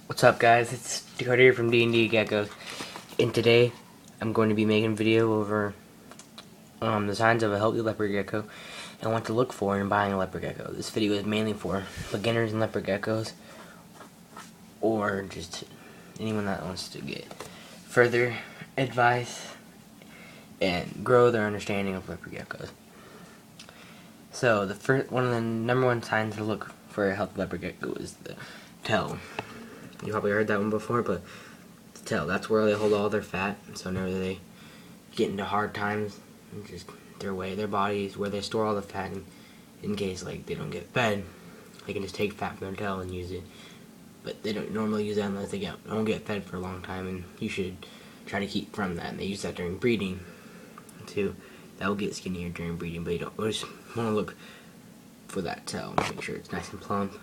What's up, guys? It's Dakota here from D&D Gecko, and today I'm going to be making a video over the signs of a healthy leopard gecko and what to look for in buying a leopard gecko. This video is mainly for beginners in leopard geckos or just anyone that wants to get further advice and grow their understanding of leopard geckos. So one of the number one signs to look for a healthy leopard gecko is the tail. You probably heard that one before, but the tail, that's where they hold all their fat. So whenever they get into hard times, just their bodies, where they store all the fat in case like they don't get fed, they can just take fat from their tail and use it. But they don't normally use that unless they don't get fed for a long time, and you should try to keep from that. And they use that during breeding too. That will get skinnier during breeding, but you don't just want to look for that tail. Make sure it's nice and plump,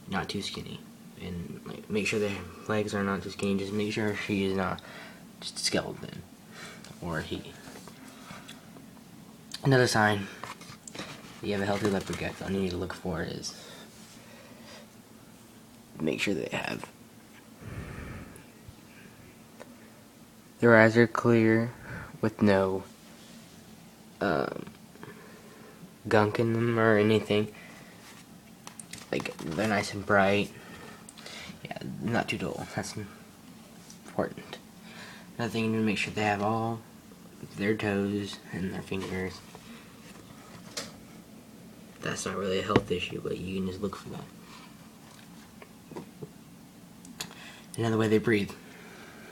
not too skinny. And like, make sure their legs are not too skinny. Just make sure she is not just a skeleton, or he. Another sign that you have a healthy leopard gecko you need to look for is make sure they have their eyes are clear with no gunk in them or anything. Like they're nice and bright. Yeah, not too dull. That's important. Another thing, you need to make sure they have all their toes and their fingers. That's not really a health issue, but you can just look for that. Another way, they breathe.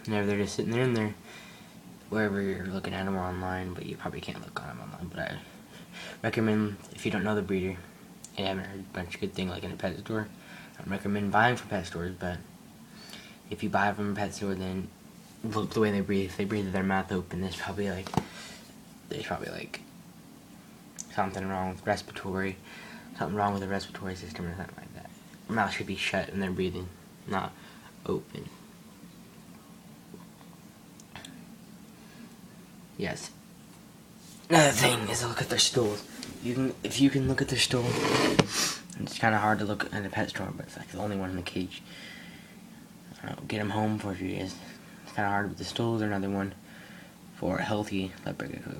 Whenever they're just sitting there in there, wherever you're looking at them or online, but you probably can't look on them online. But I recommend, if you don't know the breeder and haven't heard a bunch of good things like in a pet store, I don't recommend buying from pet stores, but if you buy from a pet store, then look the way they breathe. If they breathe with their mouth open, there's probably like something wrong with something wrong with the respiratory system or something like that. Their mouth should be shut when they're breathing, not open. Yes. Another thing is to look at their stools. If you can look at their stool, it's kind of hard to look at a pet store, but it's like the only one in the cage. I don't know, get them home for a few days. It's kind of hard with the stools. Or another one for a healthy leopard gecko.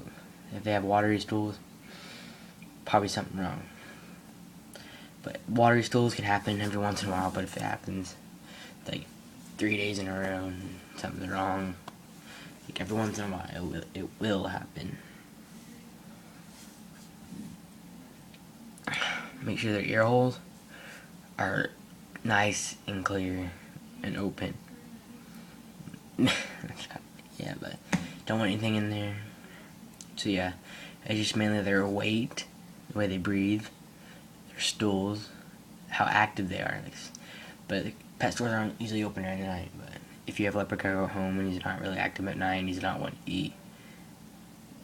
If they have watery stools, probably something wrong. But watery stools can happen every once in a while, but if it happens like 3 days in a row and something's wrong, like every once in a while it will happen. Make sure their ear holes are nice and clear and open. Yeah, but don't want anything in there. So yeah, it's just mainly their weight, the way they breathe, their stools, how active they are. But pet stores aren't usually open during the night. But if you have a leopard gecko at home and he's not really active at night and he's not wanting to eat,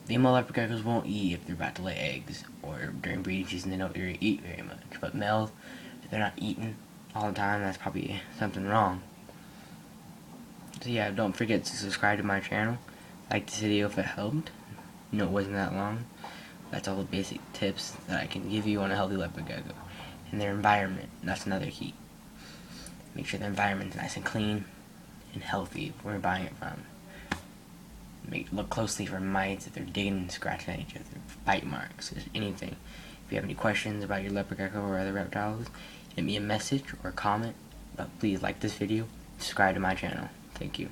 female leopard geckos won't eat if they're about to lay eggs, or during breeding season they don't really eat very much. But males, if they're not eating all the time, that's probably something wrong. So yeah, don't forget to subscribe to my channel. Like this video if it helped. You know, it wasn't that long. That's all the basic tips that I can give you on a healthy leopard gecko. And their environment, that's another key. Make sure the environment's nice and clean and healthy where you're buying it from. Look closely for mites, if they're digging and scratching at each other, bite marks, anything. If you have any questions about your leopard gecko or other reptiles, send me a message or a comment. But please like this video, subscribe to my channel. Thank you.